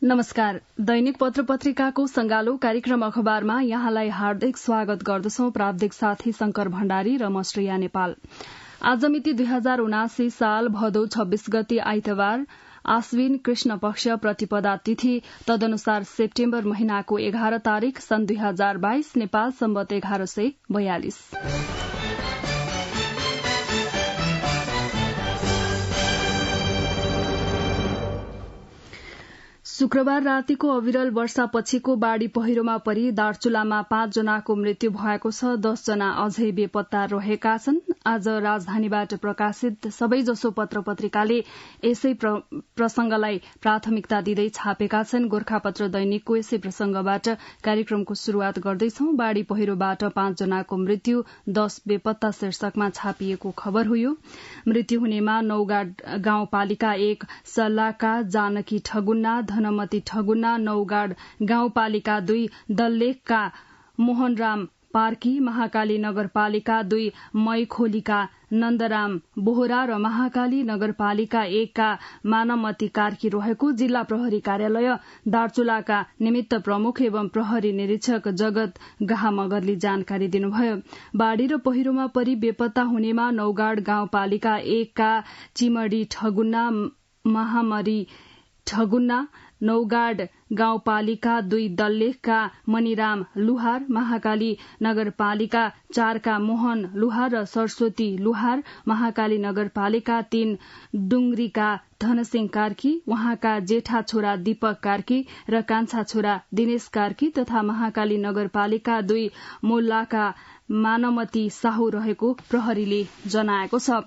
नमस्कार। दैनिक पत्र पत्रिकाको संगालो कार्यक्रम अखबारमा यहाँलाई हार्दिक स्वागत गर्दछौं। प्राविधिक साथी शंकर भण्डारी र म श्रेया नेपाल। आज मिति 2079 साल भदौ 26 गते आइतबार, आश्विन कृष्ण पक्ष प्रतिपदा तिथि, तदनुसार सेप्टेम्बर महिनाको 11 तारिक सन् 2022, नेपाल सम्वत 1142। शुक्रबार रातिको अविरल वर्षापछिको बाढ़ी पहिरोमा परि दार्चुलामा 5 जनाको मृत्यु भएको छ। 10 जना अझै बेपत्ता रहेका छन्। आज राजधानीबाट प्रकाशित सबैजसो पत्र पत्रिकाले यसै प्रसंगलाई प्राथमिकता दिँदै छापेका छन्। गोर्खापत्र दैनिकको यसै प्रसंगबाट कार्यक्रमको शुरूआत गर्दैछौ। बाढ़ी पहिरोबाट 5 जनाको मृत्यु, 10 बेपत्ता शीर्षकमा छापिएको खबर हो। यो मृत्यु हुनेमा नौगाड गाउँपालिका 1 सल्लाका जानकी ठगुन्ना, धनमती ठगुन्ना, नौगाड गाउँपालिका 2 दल्लेखका मोहनराम पार्की, महाकाली नगरपालिका 2 मैखोलीका नन्दराम बोहरा र महाकाली नगरपालिका 1 का मानमती कार्की रहेको जिल्ला प्रहरी कार्यालय दार्चुलाका निमित्त प्रमुख एवं प्रहरी निरीक्षक जगत गाह मगरले जानकारी दिनुभयो। बाढ़ी र पहिरोमा परि बेपत्ता हुनेमा नौगाड गाउँपालिका 1 का चिमडी ठगुन्ना, महामरी ठगुन्ना, नौगाड गाउँपालिका 2 दल्लेखका मणिराम लुहार, महाकाली नगरपालिका 4 का मोहन लुहार र सरस्वती लुहार, महाकाली नगरपालिका 3 डुंगरीका धनसिंह कार्की, उहाँका जेठा छोरा दीपक कार्की र कान्छा छोरा दिनेश कार्की तथा महाकाली नगरपालिका 2 मोल्लाका मानमती साहु रहेको प्रहरीले जनाएको छ।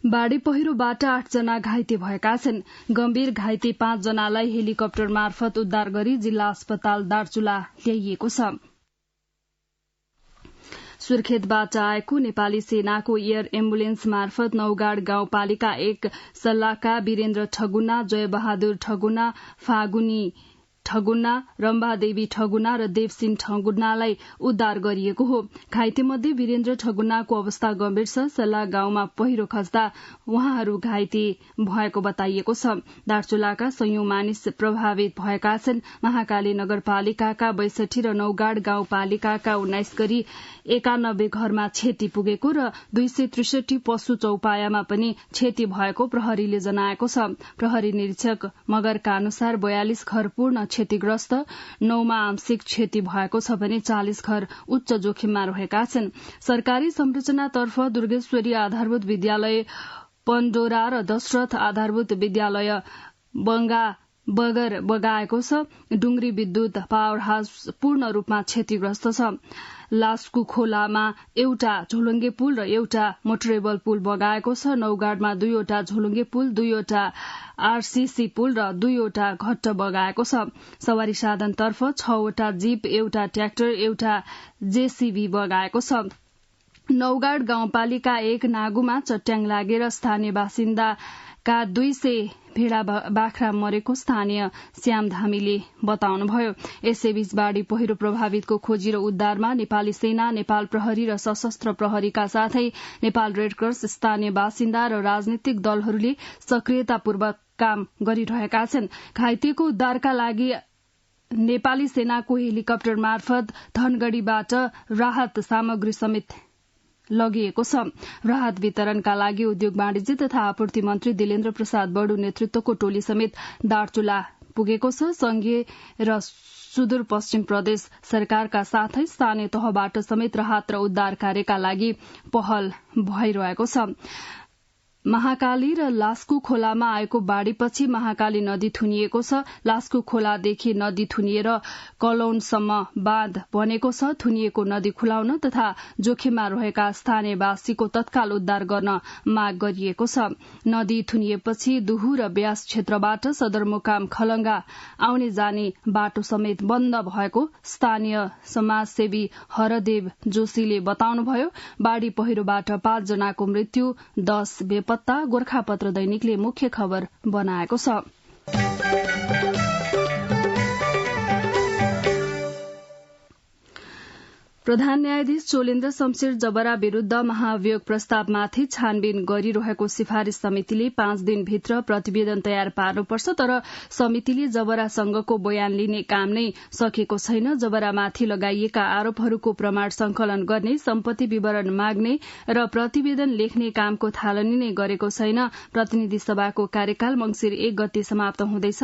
बाढ़ी पहिरोबाट 8 जना घाइते भएका छन्। गम्भीर घाइते 5 जनालाई हेलिकप्टर मार्फत उद्धार गरी जिल्ला अस्पताल दार्चुला ल्याइएको छ। सुर्खेतबाट आएको नेपाली सेनाको एयर एम्बुलेन्स मार्फत नौगाड गाउँपालिका 1 सल्लाहका वीरेन्द्र ठगुन्ना, जयबहादुर ठगुन्ना, फागुनी ठगुन्ना, रम्भादेवी ठगुन्ना र देवसिंह ठगुन्नालाई उद्धार गरिएको हो। घाइते मध्ये वीरेन्द्र ठगुन्नाको अवस्था गम्भीर छ। सल्लाह गाउँमा पहिरो खस्दा उहाँहरू घाइते भएको बताइएको छ। दार्चुलाका सयौं मानिस प्रभावित भएका छन्। महाकाली नगरपालिकाका 62 र नौगाड गाउँपालिकाका 19 गरी 91 घरमा क्षति पुगेको र 263 पशु चौपायामा पनि क्षति भएको प्रहरीले जनाएको छ। प्रहरी निरीक्षक मगरका अनुसार 42 घर पूर्ण क्षतिग्रस्त, 9मा आंशिक क्षति भएको छ भने 40 घर उच्च जोखिममा रहेका छन्। सरकारी संरचनातर्फ दुर्गेश्वरी आधारभूत विद्यालय पण्डोरा र दशरथ आधारभूत विद्यालय बगर बगाएको छ। डुंगरी विद्युत पावर हाउस पूर्ण रूपमा क्षतिग्रस्त छ। लास्कु खोलामा एउटा झोलुङ्गे पुल र एउटा मोटरेबल पुल बगाएको छ। नौगाडमा 2वटा झोलुङ्गे पुल, 2वटा आरसीसी पुल र 2वटा घट्ट बगाएको छ। सवारी साधनतर्फ 6वटा जीप, एउटा ट्र्याक्टर, एउटा जेसीबी बगाएको छ। नौगाड गाउँपालिका 1 नागुमा चट्याङ लागेर स्थानीय बासिन्दाका 200 भेड़ा बाख्रा मरेको स्थानीय श्याम धामीले बताउनुभयो। यसैबीच बाढ़ी पहिरो प्रभावितको खोजी र उद्धारमा नेपाली सेना, नेपाल प्रहरी र सशस्त्र प्रहरीका साथै नेपाल रेडक्रस, स्थानीय बासिन्दा र राजनीतिक दलहरूले सक्रियतापूर्वक काम गरिरहेका छन्। घाइतेको उद्धारका लागि नेपाली सेनाको हेलिकप्टर मार्फत धनगढ़ीबाट राहत सामग्री समेत लगिएको छ। राहत वितरणका लागि उद्योग वाणिज्य तथा आपूर्ति मन्त्री दिलेन्द्र प्रसाद बडु नेतृत्वको टोली समेत दार्चुला पुगेको छ। संघीय र सुदूरपश्चिम प्रदेश सरकारका साथै स्थानीय तहबाट समेत राहत र उद्धार कार्यका लागि पहल भइरहेको छ। महाकाली र लास्कु खोलामा आएको बाढ़ीपछि महाकाली नदी थुनिएको छ। लास्कु खोलादेखि नदी थुनिएर कलौनसम्म बाँध बनेको छ। थुनिएको नदी खुलाउन तथा जोखिममा रहेका स्थानीयवासीको तत्काल उद्धार गर्न माग गरिएको छ। नदी थुनिएपछि दुहु र ब्यास क्षेत्रबाट सदरमुकाम खलंगा आउने जाने बाटो समेत बन्द भएको स्थानीय समाजसेवी हरदेव जोशीले बताउनुभयो। बाढ़ी पहिरोबाट 5 जनाको मृत्यु, 10 बेपत्ता गोर्खापत्र दैनिकले मुख्य खबर बनाएको छ। प्रधान न्यायाधीश चोलेन्द्र शमशेर जबरा विरूद्ध महाभियोग प्रस्तावमाथि छानबिन गरिरहेको सिफारिश समितिले 5 दिनभित्र प्रतिवेदन तयार पार्नुपर्छ, तर समितिले जबरासँगको बयान लिने काम नै सकेको छैन। जबरामाथि लगाइएका आरोपहरूको प्रमाण संकलन गर्ने, सम्पत्ति विवरण माग्ने र प्रतिवेदन लेख्ने कामको थालनी नै गरेको छैन। प्रतिनिधि सभाको कार्यकाल मंसिर 1 गते समाप्त हुँदैछ।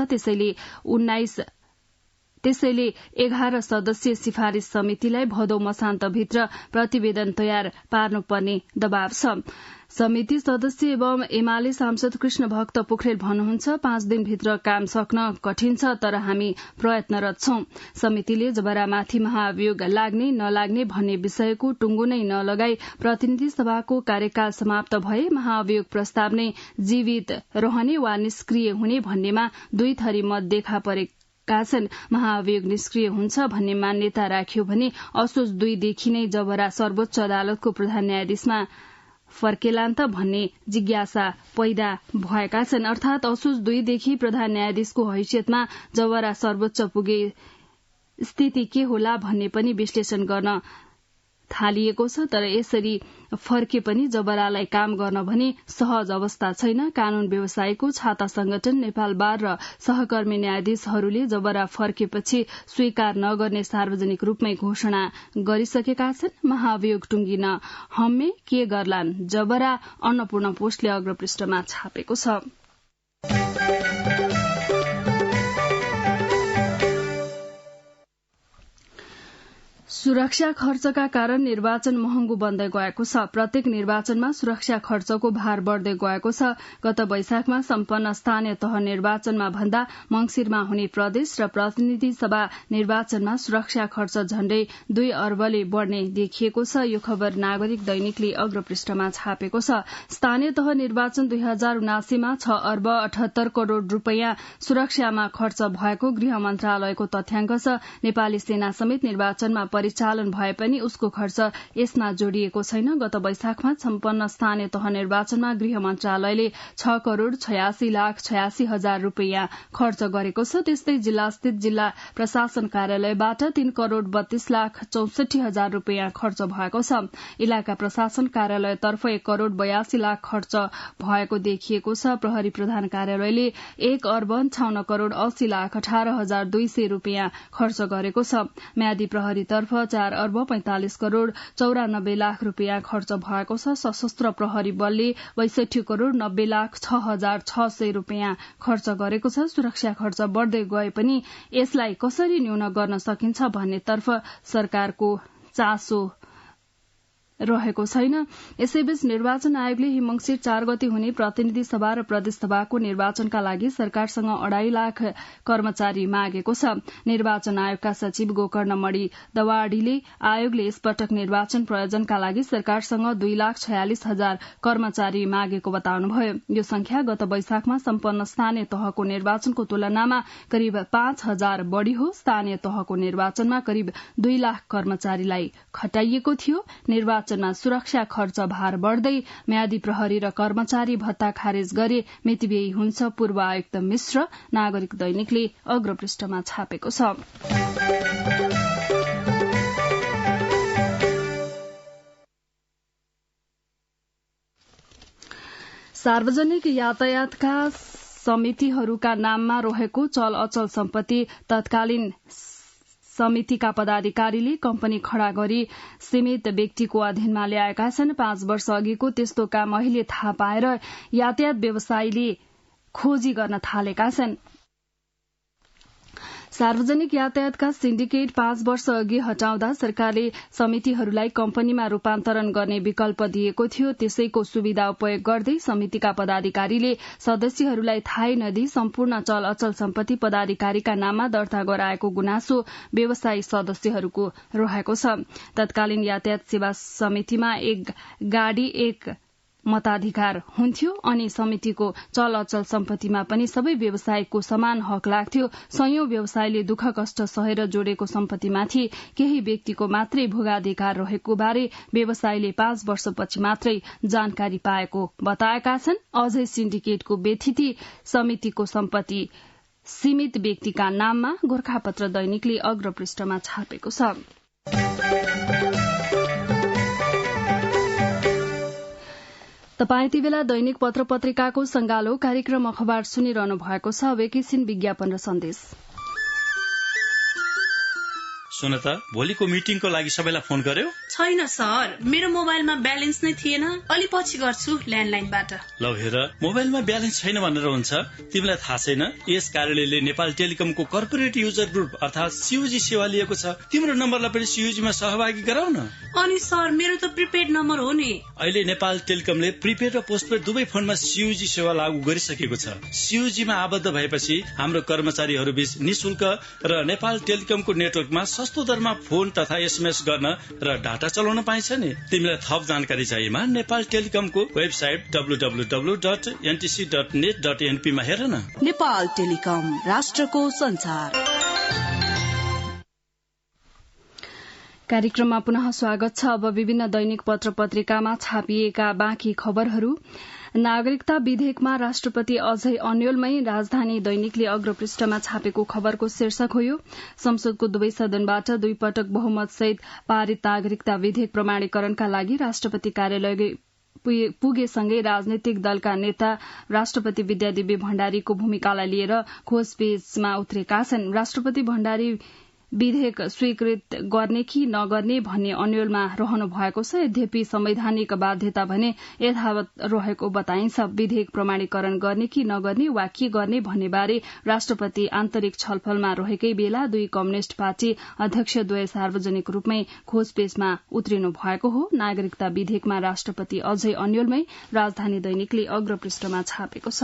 त्यसैले 11 सदस्यीय सिफारिश समितिलाई भदौ मसान्तभित्र प्रतिवेदन तयार पार्नुपर्ने दबाव छ। समिति सदस्य एवं एमाले सांसद कृष्ण भक्त पोखरेल भन्नुहुन्छ, 5 दिनभित्र काम सक्न कठिन छ, तर हामी प्रयत्नरत छौं। समितिले जबरामाथि महाभियोग लाग्ने नलाग्ने भन्ने विषयको टुंगो नै नलगाई प्रतिनिधि सभाको कार्यकाल समाप्त भए महाभियोग प्रस्ताव नै जीवित रहने वा निष्क्रिय हुने भन्नेमा दुई थरी मत देखा परेको महाभियोग निष्क्रिय हुन्छ भन्ने मान्यता राख्यो भने असोज 2 देखि नै जबरा सर्वोच्च अदालतको प्रधान न्यायाधीशमा फर्केलान् त भन्ने जिज्ञासा पैदा भएका छन्। अर्थात असोज 2 देखि प्रधान न्यायाधीशको हैसियतमा जबरा सर्वोच्च पुगे स्थिति के होला भन्ने पनि विश्लेषण गर्न थालिएको छ। तर यसरी फर्के पनि जबरालाई काम गर्न भने सहज अवस्था छैन। कानून व्यवसायको छाता संगठन नेपाल बार र सहकर्मी न्यायाधीशहरूले जबरा फर्केपछि स्वीकार नगर्ने सार्वजनिक रूपमै घोषणा गरिसकेका छन्। महाभियोग टुंगिन हम्मे के गर्लान् जबरा, अन्नपूर्ण पोस्टले अग्रपृष्ठमा छापेको छ। सुरक्षा खर्चका कारण निर्वाचन महँगो बन्दै गएको छ। प्रत्येक निर्वाचनमा सुरक्षा खर्चको भार बढ्दै गएको छ। गत वैशाखमा सम्पन्न स्थानीय तह निर्वाचनमा भन्दा मंसिरमा हुने प्रदेश र प्रतिनिधि सभा निर्वाचनमा सुरक्षा खर्च झण्डै 2 अर्बले बढ़ने देखिएको छ। यो खबर नागरिक दैनिकले अग्रपृष्ठमा छापेको छ। स्थानीय तह निर्वाचन 2079 मा 6 अर्ब 78 करोड़ रूपैयाँ सुरक्षामा खर्च भएको गृह मन्त्रालयको तथ्याङ्क छ। नेपाली सेना समेत निर्वाचनमा परिचालन भए पनि उसको खर्च यसमा जोडिएको छैन। गत वैशाखमा सम्पन्न स्थानीय तह निर्वाचनमा गृह मन्त्रालयले 6 करोड़ 86 लाख 86 हजार रूपैयाँ खर्च गरेको छ। त्यस्तै जिल्लास्थित जिल्ला प्रशासन कार्यालयबाट 3 करोड़ 32 लाख 64 हजार रूपैयाँ खर्च भएको छ। इलाका प्रशासन कार्यालयतर्फ 1 करोड़ 82 लाख खर्च भएको देखिएको छ। प्रहरी प्रधान कार्यालयले 1 अर्ब 56 करोड़ 80 लाख 18 हजार 200 रूपैयाँ खर्च गरेको छ। म्यादी प्रहरीतर्फ 4 अर्ब 45 करोड़ 94 लाख रूपैयाँ खर्च भएको छ। सशस्त्र प्रहरी बलले 62 करोड़ 90 लाख 6 हजार 600 रूपैयाँ खर्च गरेको छ। सुरक्षा खर्च बढ़दै गए पनि यसलाई कसरी न्यून गर्न सकिन्छ भन्नेतर्फ सरकारको चासो रहेको छैन। यसैबीच निर्वाचन आयोगले ही मंसिर 4 गते हुने प्रतिनिधि सभा र प्रदेश सभाको निर्वाचनका लागि सरकारसँग 2.5 लाख कर्मचारी मागेको छ। निर्वाचन आयोगका सचिव गोकर्ण मणि दवाडीले आयोगले यसपटक निर्वाचन प्रयोजनका लागि सरकारसँग 2,46,000 कर्मचारी मागेको बताउनुभयो। यो संख्या गत वैशाखमा सम्पन्न स्थानीय तहको निर्वाचनको तुलनामा करिब 5,000 बढ़ी हो। स्थानीय तहको निर्वाचनमा करिब 2 लाख कर्मचारीलाई खटाइएको थियो। निर्वाचनमा सुरक्षा खर्च भार बढ़दै म्यादी प्रहरी र कर्मचारी भत्ता खारेज गरे मितिव्ययी हुन्छ। पूर्व आयुक्त मिश्र नागरिक दैनिकले अग्रपृष्ठमा छापेको छ। सार्वजनिक यातायातका समितिहरूका नाममा रहेको चल अचल सम्पत्ति तत्कालीन समितिका पदाधिकारीले कम्पनी खड़ा गरी सीमित व्यक्तिको अधीनमा ल्याएका छन्। 5 वर्ष अघिको त्यस्तो काम अहिले थाहा पाएर यातायात व्यवसायीले खोजी गर्न थालेका छन्। सार्वजनिक यातायातका सिन्डिकेट 5 वर्ष अघि हटाउँदा सरकारले समितिहरूलाई कम्पनीमा रूपान्तरण गर्ने विकल्प दिएको थियो। त्यसैको सुविधा उपयोग गर्दै समितिका पदाधिकारीले सदस्यहरूलाई थाहै नदिई सम्पूर्ण चल अचल सम्पत्ति पदाधिकारीका नाममा दर्ता गराएको गुनासो व्यवसायी सदस्यहरूको रहेको छ। तत्कालीन यातायात सेवा समितिमा 1 गाडी 1 मताधिकार हुन्थ्यो अनि समितिको चल अचल सम्पत्तिमा पनि सबै व्यवसायको समान हक लाग्थ्यो। सयौं व्यवसायले दुःख कष्ट सहेर जोडेको सम्पत्तिमाथि केही व्यक्तिको मात्रै भोगाधिकार रहेको बारे व्यवसायले 5 वर्षपछि मात्रै जानकारी पाएको बताएका छन्। अझै सिन्डिकेटको बेथिति समितिको सम्पत्ति सीमित व्यक्तिका नाममा गोरखापत्र दैनिकले अग्रपृष्ठमा छापेको छ। तपाईँ यति बेला दैनिक पत्र पत्रिकाको संगालो कार्यक्रम अखबार सुनिरहनु भएको छ। अब एकैछिन विज्ञापन र सन्देश। सुन त, भोलिको मिटिङको लागि सबैलाई फोन गर्यो? छैन सर, मेरो मोबाइलमा ब्यालेन्स नै थिएन। अलि पछि गर्छु ल्यान्डलाइनबाट। ल हेर, मोबाइलमा ब्यालेन्स छैन भनेर हुन्छ? तिमीलाई थाहा छैन यस कार्यालयले नेपाल टेलिकमको कर्पोरेट युजर ग्रुप अर्थात सीयूजी सेवा लिएको छ। तिम्रो नम्बरलाई पनि सीयूजीमा सहभागी गराउन। अनि सर, मेरो त प्रिपेड नम्बर हो नि। अहिले नेपाल टेलिकमले प्रिपेड र पोस्टपेड दुवै फोनमा सीयूजी सेवा लागू गरिसकेको छ। सीयूजीमा आबद्ध भएपछि हाम्रो कर्मचारीहरू बीच निशुल्क र नेपाल टेलिकमको नेटवर्कमा सस्तो दरमा फोन तथा एसएमएस गर्न र डाटा चलाउन पाइन्छ नि। तिमीलाई थप जानकारी चाहिएमा नेपाल टेलिकमको वेबसाइट www.ntc.net.np मा हेर न। नेपाल टेलिकम, राष्ट्रको संचार। कार्यक्रममा पुनः स्वागत छ। अब विभिन्न दैनिक पत्र पत्रिकामा छापिएका बाँकी खबरहरू। नागरिकता विधेयकमा राष्ट्रपति अझै अन्योलमै, राजधानी दैनिकले अग्रपृष्ठमा छापेको खबरको शीर्षक हो। संसदको दुवै सदनबाट 2 पटक बहुमत सहित पारित नागरिकता विधेयक प्रमाणीकरणका लागि राष्ट्रपति कार्यालय पुगेसँगै राजनैतिक दलका नेता राष्ट्रपति विद्यादेवी भण्डारीको भूमिकालाई लिएर खोजपेजमा उत्रेका छन्। राष्ट्रपति भण्डारी विधेयक स्वीकृत गर्ने कि नगर्ने भन्ने अन्योलमा रहनु भएको छ। यद्यपि संवैधानिक बाध्यता भने यथावत रहेको बताइन्छ। विधेयक प्रमाणीकरण गर्ने कि नगर्ने वा के गर्ने भन्ने बारे राष्ट्रपति आन्तरिक छलफलमा रहेकै बेला 2 कम्युनिष्ट पार्टी अध्यक्षद्वय सार्वजनिक रूपमै खोजपेजमा उत्रिनु भएको हो। नागरिकता विधेयकमा राष्ट्रपति अझै अन्योलमै, राजधानी दैनिकले अग्रपृष्ठमा छापेको छ।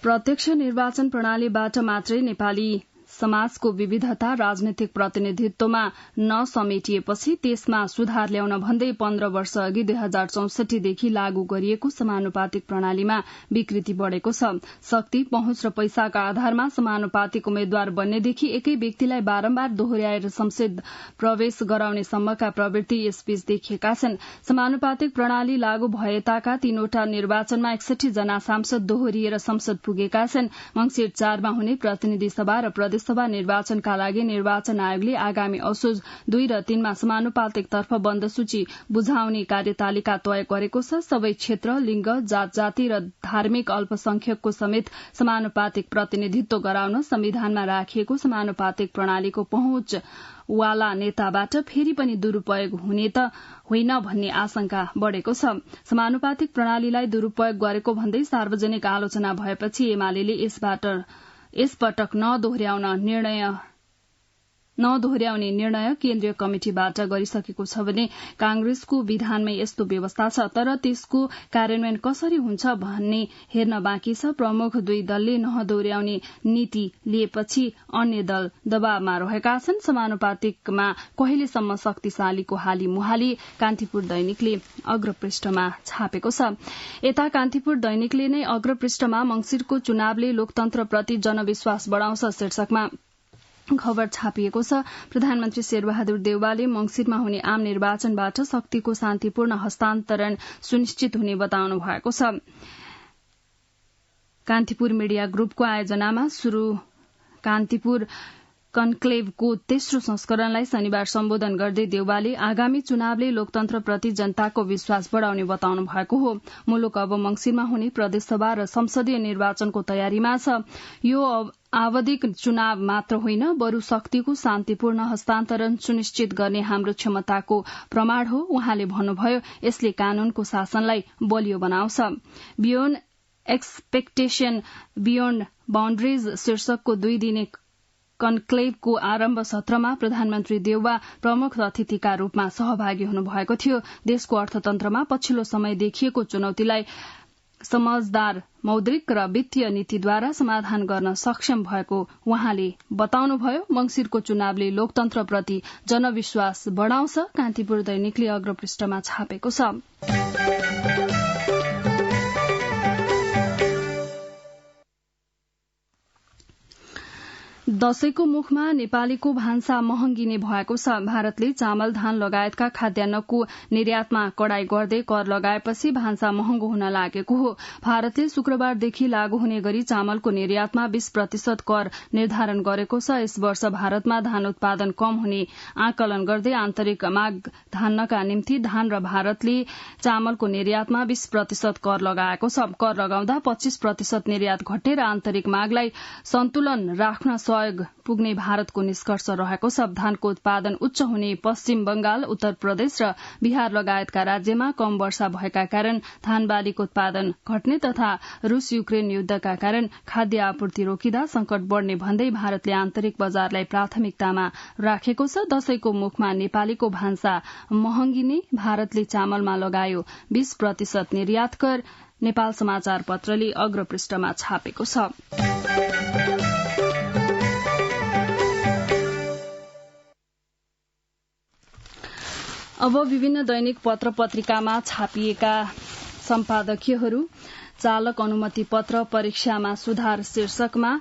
प्रत्यक्ष निर्वाचन प्रणालीबाट मात्रै नेपाली समाजको विविधता राजनैतिक प्रतिनिधित्वमा नसमेटिएपछि त्यसमा सुधार ल्याउन भन्दै 15 वर्ष अघि 2064 देखि लागू गरिएको समानुपातिक प्रणालीमा विकृति बढ़ेको छ। शक्ति, पहुँच र पैसाका आधारमा समानुपातिक उम्मेद्वार बन्नेदेखि एकै व्यक्तिलाई बारम्बार दोहोर्याएर संसद प्रवेश गराउने सम्मका प्रवृत्ति यसबीच देखिएका छन्। समानुपातिक प्रणाली लागू भएताका 3वटा निर्वाचनमा 61 जना सांसद दोहोरिएर संसद पुगेका छन्। मंसिर 4 मा हुने प्रतिनिधि सभा र प्रदेश सभा निर्वाचनका लागि निर्वाचन आयोगले आगामी असोज 2 र 3 मा समानुपातिक तर्फ बन्द सूची बुझाउने कार्यतालिका तय गरेको छ। सबै क्षेत्र, लिंग, जात जाति र धार्मिक अल्पसंख्यकको समेत समानुपातिक प्रतिनिधित्व गराउन संविधानमा राखिएको समानुपातिक प्रणालीको पहुँच वाला नेताबाट फेरि पनि दुरूपयोग हुने त होइन भन्ने आशंका बढ़ेको छ। समानुपातिक प्रणालीलाई दुरूपयोग गरेको भन्दै सार्वजनिक आलोचना भएपछि एमालेले यसपटक नदोहोर्याउने निर्णय केन्द्रीय कमिटिबाट गरिसकेको छ भने कांग्रेसको विधानमै यस्तो व्यवस्था छ, तर त्यसको कार्यान्वयन कसरी हुन्छ भन्ने हेर्न बाँकी छ। प्रमुख 2 दलले नदोहोर्याउने नीति लिएपछि अन्य दल दबावमा रहेका छन्। समानुपातिकमा कहिलेसम्म शक्तिशालीको हाली मुहाली, कान्तिपुर दैनिकले अग्रपृष्ठमा छापेको छ। यता कान्तिपुर दैनिकले नै अग्रपृष्ठमा मंसिरको चुनावले लोकतन्त्रप्रति जनविश्वास बढ़ाउँछ शीर्षकमा खबर छापिएको छ। प्रधानमन्त्री शेरबहादुर देउवाले मंसिरमा हुने आम निर्वाचनबाट शक्तिको शान्तिपूर्ण हस्तान्तरण सुनिश्चित हुने बताउनु भएको छ। कान्तिपुर मीडिया ग्रुपको आयोजनामा शुरू कान्तिपुर कन्क्लेभको तेस्रो संस्करणलाई शनिबार सम्बोधन गर्दै देउवाले आगामी चुनावले लोकतन्त्रप्रति जनताको विश्वास बढ़ाउने बताउनु भएको हो। मुलुक अब मंसिरमा हुने प्रदेशसभा र संसदीय निर्वाचनको तयारीमा छ। यो आवधिक चुनाव मात्र होइन, बरु शक्तिको शान्तिपूर्ण हस्तान्तरण सुनिश्चित गर्ने हाम्रो क्षमताको प्रमाण हो। उहाँले भन्नुभयो, यसले कानूनको शासनलाई बलियो बनाउँछ। बियोन्ड एक्सपेक्टेशन बियोन्ड बाउन्ड्रिज शीर्षकको 2 दिने कन्क्लेभको आरम्भ सत्रमा प्रधानमन्त्री देउवा प्रमुख अतिथिका रूपमा सहभागी हुनुभएको थियो। देशको अर्थतन्त्रमा पछिल्लो समय देखिएको चुनौतीलाई समझदार मौद्रिक र वित्तीय नीतिद्वारा समाधान गर्न सक्षम भएको उहाँले बताउनुभयो। मंसिरको चुनावले लोकतन्त्रप्रति जनविश्वास बढ़ाउँछ, कान्तिपुर दैनिकले अग्रपृष्ठमा छापेको छ। दशैंको मुखमा नेपालीको भान्सा महँगिने भएको छ। भारतले चामल, धान लगायतका खाद्यान्नको निर्यातमा कडाई गर्दै कर लगाएपछि भान्सा महँगो हुन लागेको हो। भारतले शुक्रबारदेखि लागू हुने गरी चामलको निर्यातमा 20% कर निर्धारण गरेको छ। यस वर्ष भारतमा धान उत्पादन कम हुने आकलन गर्दै आन्तरिक माग धान्नका निम्ति धान र भारतले चामलको निर्यातमा 20% कर लगाएको छ। कर लगाउँदा 25% निर्यात घटेर आन्तरिक मागलाई सन्तुलन राख्न सहयोग पुग्ने भारतको निष्कर्ष रहेको छ। धानको उत्पादन उच्च हुने पश्चिम बंगाल, उत्तर प्रदेश र बिहार लगायतका राज्यमा कम वर्षा भएका कारण धान बालीको उत्पादन घट्ने तथा रूस युक्रेन युद्धका कारण खाद्य आपूर्ति रोकिँदा संकट बढ़ने भन्दै भारतले आन्तरिक बजारलाई प्राथमिकतामा राखेको छ। दशैंको मुखमा नेपालीको भान्सा महँगिने, भारतले चामलमा लगायो 20% निर्यात कर, नेपाल समाचार पत्रले अग्रपृष्ठमा छापेको छ। अब विभिन्न दैनिक पत्र पत्रिकामा छापिएका सम्पादकीयहरू। चालक अनुमति पत्र परीक्षामा सुधार शीर्षकमा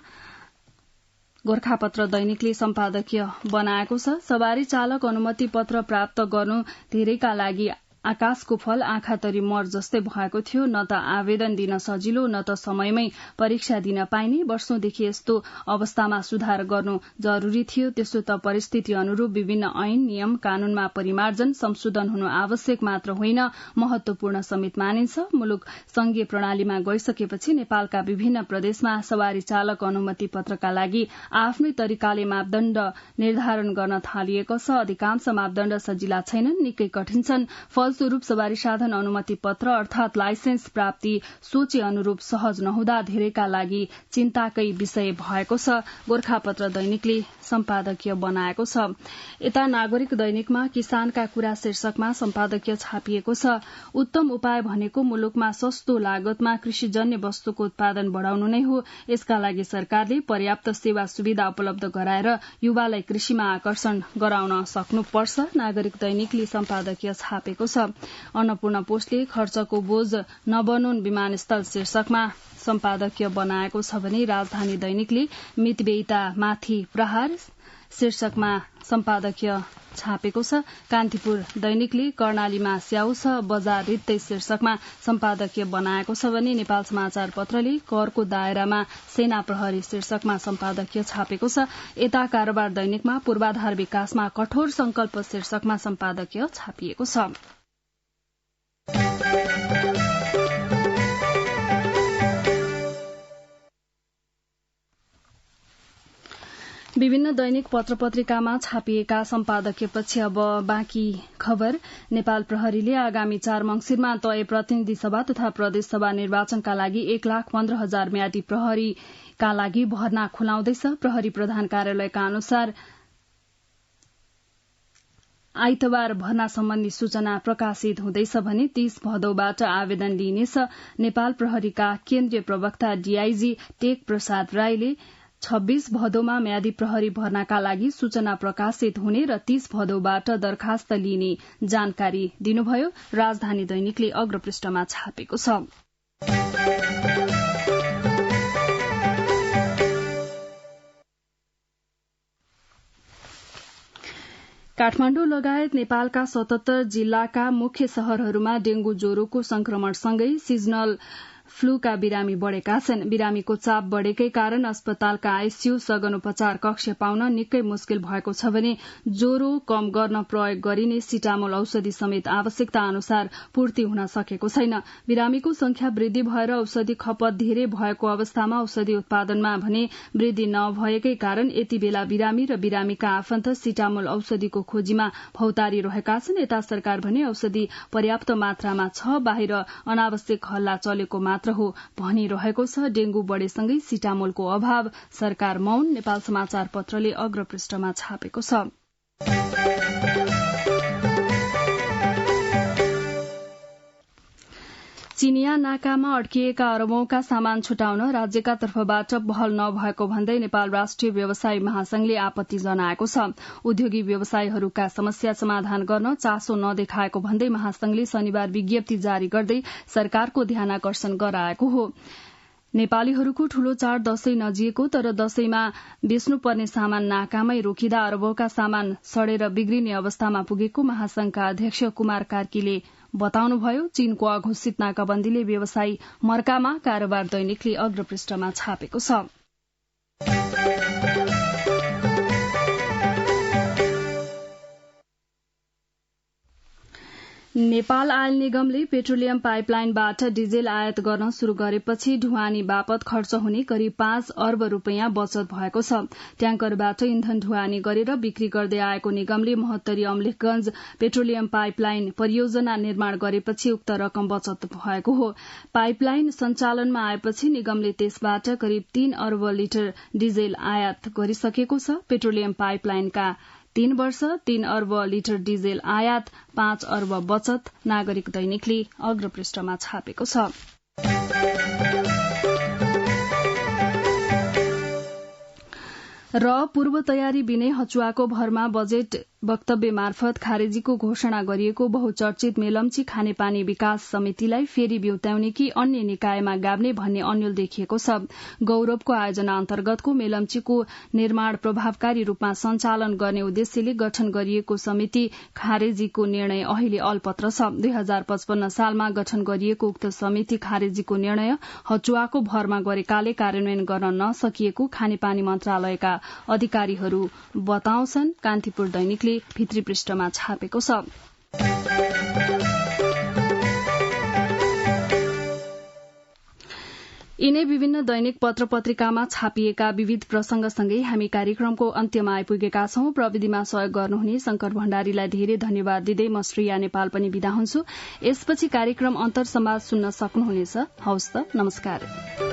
गोरखापत्र दैनिकले सम्पादकीय बनाएको छ। सवारी चालक अनुमति पत्र प्राप्त गर्नु धेरैका लागि आकाशको फल आँखातरी मर जस्तै भएको थियो। न त आवेदन दिन सजिलो, न त समयमै परीक्षा दिन पाइने। वर्षौंदेखि यस्तो अवस्थामा सुधार गर्नु जरूरी थियो। त्यसो त परिस्थिति अनुरूप विभिन्न ऐन, नियम, कानूनमा परिमार्जन, संशोधन हुनु आवश्यक मात्र होइन, महत्वपूर्ण समेत मानिन्छ। मुलुक संघीय प्रणालीमा गइसकेपछि नेपालका विभिन्न प्रदेशमा सवारी चालक अनुमति पत्रका लागि आफ्नै तरिकाले मापदण्ड निर्धारण गर्न थालिएको छ। अधिकांश मापदण्ड सजिला छैनन्, निकै कठिन छन्। फलस्वरूप सवारी साधन अनुमति पत्र अर्थात लाइसेन्स प्राप्ति सोचे अनुरूप सहज नहुँदा धेरैका लागि चिन्ताकै विषय भएको छ। गोरखापत्र दैनिकले सम्पादकीय बनाएको छ। यता नागरिक दैनिकमा किसानका कुरा शीर्षकमा सम्पादकीय छापिएको छ। उत्तम उपाय भनेको मुलुकमा सस्तो लागतमा कृषिजन्य वस्तुको उत्पादन बढ़ाउनु नै हो। यसका लागि सरकारले पर्याप्त सेवा सुविधा उपलब्ध गराएर युवालाई कृषिमा आकर्षण गराउन सक्नुपर्छ। नागरिक दैनिकले सम्पादकीय छापेको छ। अन्नपूर्ण पोस्टले खर्चको बोझ नबनुन् विमानस्थल शीर्षकमा सम्पादकीय बनाएको छ भने राजधानी दैनिकले मितव्ययिता माथि प्रहार शीर्षकमा सम्पादकीय छापेको छ। कान्तिपुर दैनिकले कर्णालीमा स्याउ छ, बजार रित्तै शीर्षकमा सम्पादकीय बनाएको छ भने नेपाल समाचार पत्रले करको दायरामा सेना प्रहरी शीर्षकमा सम्पादकीय छापेको छ। यता कारोबार दैनिकमा पूर्वाधार विकासमा कठोर संकल्प शीर्षकमा सम्पादकीय छापिएको छ। विभिन्न दैनिक पत्र पत्रिकामा छापिएका सम्पादकीयपछि अब बाँकी खबर। नेपाल प्रहरीले आगामी 4 मंसिरमा तय प्रतिनिधि सभा तथा प्रदेश सभा निर्वाचनका लागि 1,15,000 म्यादी प्रहरीका लागि भर्ना खुलाउँदैछ। प्रहरी प्रधान कार्यालयका अनुसार आइतबार भर्ना सम्बन्धी सूचना प्रकाशित हुँदैछ भने 30 भदौबाट आवेदन लिइनेछ। नेपाल प्रहरीका केन्द्रीय प्रवक्ता डीआईजी टेक प्रसाद राईले 26 भदौमा म्यादी प्रहरी भर्नाका लागि सूचना प्रकाशित हुने र 30 भदौबाट दरखास्त लिने जानकारी दिनुभयो। राजधानी दैनिकले अग्रपृष्ठमा छापेको छ। काठमाडौँ लगायत नेपालका 77 जिल्लाका मुख्य शहरहरूमा डेंगू ज्वरोको संक्रमणसँगै सिजनल फ्लूका बिरामी बढ़ेका छन्। बिरामीको चाप बढ़ेकै कारण अस्पतालका आईसीयू सघन उपचार कक्ष पाउन निकै मुस्किल भएको छ भने ज्वरो कम गर्न प्रयोग गरिने सिटामोल औषधि समेत आवश्यकता अनुसार पूर्ति हुन सकेको छैन। बिरामीको संख्या वृद्धि भएर औषधि खपत धेरै भएको अवस्थामा औषधि उत्पादनमा भने वृद्धि नभएकै कारण यति बेला बिरामी र बिरामीका आफन्त सिटामोल औषधिको खोजीमा भौतारी रहेका छन्। यता सरकार भने औषधि पर्याप्त मात्रामा छ, बाहिर अनावश्यक हल्ला चलेको मात्र हो भनिरहेको छ। डेंगू बढ़ेसँगै सिटामोलको अभाव, सरकार मौन, नेपाल समाचार पत्रले अग्रपृष्ठमा छापेको छ। चिनिया नाकामा अड्किएका अरबौंका सामान छुटाउन राज्यका तर्फबाट पहल नभएको भन्दै नेपाल राष्ट्रिय व्यवसायी महासंघले आपत्ति जनाएको छ। उद्योगी व्यवसायीहरूका समस्या समाधान गर्न चासो नदेखाएको भन्दै महासंघले शनिबार विज्ञप्ति जारी गर्दै सरकारको ध्यानाकर्षण गराएको हो। नेपालीहरूको ठूलो चाड दशैं नजिएको तर दशैंमा बेच्नुपर्ने सामान नाकामै रोकिँदा अरबौंका सामान सडेर बिग्रिने अवस्थामा पुगेको महासंघका अध्यक्ष कुमार कार्कीले बताउनुभयो। चीनको अघोषित नाकाबन्दीले व्यवसायी मर्कामा कारोबार दैनिकले अग्रपृष्ठमा छापेको छ। नेपाल आयल निगमले पेट्रोलियम पाइपलाइनबाट डिजेल आयात गर्न शुरू गरेपछि ढुवानी बापत खर्च हुने करिब 5 अर्ब रूपियाँ बचत भएको छ। ट्याङ्करबाट इन्धन ढुवानी गरेर बिक्री गर्दै आएको निगमले महोत्तरी अम्लेखगंज पेट्रोलियम पाइपलाइन परियोजना निर्माण गरेपछि उक्त रकम बचत भएको हो। पाइपलाइन सञ्चालनमा आएपछि निगमले त्यसबाट करिब 3 अर्ब लिटर डिजेल आयात गरिसकेको छ। पेट्रोलियम पाइपलाइनका 3 वर्ष 3 अर्ब लिटर डिजेल आयात 5 अर्ब बचत नागरिक दैनिकले अग्रपृष्ठमा छापेको छ। र पूर्व तयारी बिनै हचुवाको भरमा बजेट वक्तव्य मार्फत खारेजीको घोषणा गरिएको बहुचर्चित मेलम्ची खानेपानी विकास समितिलाई फेरि ब्युत्याउने कि अन्य निकायमा गाभ्ने भन्ने अन्यल देखिएको छ। गौरवको आयोजना अन्तर्गतको मेलम्चीको निर्माण प्रभावकारी रूपमा सञ्चालन गर्ने उद्देश्यले गठन गरिएको समिति खारेजीको निर्णय अहिले अलपत्र छ। 2055 सालमा गठन गरिएको उक्त समिति खारेजीको निर्णय हचुवाको भरमा गरेकाले कार्यान्वयन गर्न नसकिएको खानेपानी मन्त्रालयका अधिकारीहरू बताउँछन्। कान्तिपुर दैनिकले भित्री पृष्ठमा छापेको छ। यिनै विभिन्न दैनिक पत्र पत्रिकामा छापिएका विविध प्रसंगसँगै हामी कार्यक्रमको अन्त्यमा आइपुगेका छौं। प्रविधिमा सहयोग गर्नुहुने शंकर भण्डारीलाई धेरै धन्यवाद दिँदै म श्रेया नेपाल पनि बिदा हुन्छु। यसपछि कार्यक्रम अन्तर संवाद सुन्न सक्नुहुनेछ। हवस् त, नमस्कार।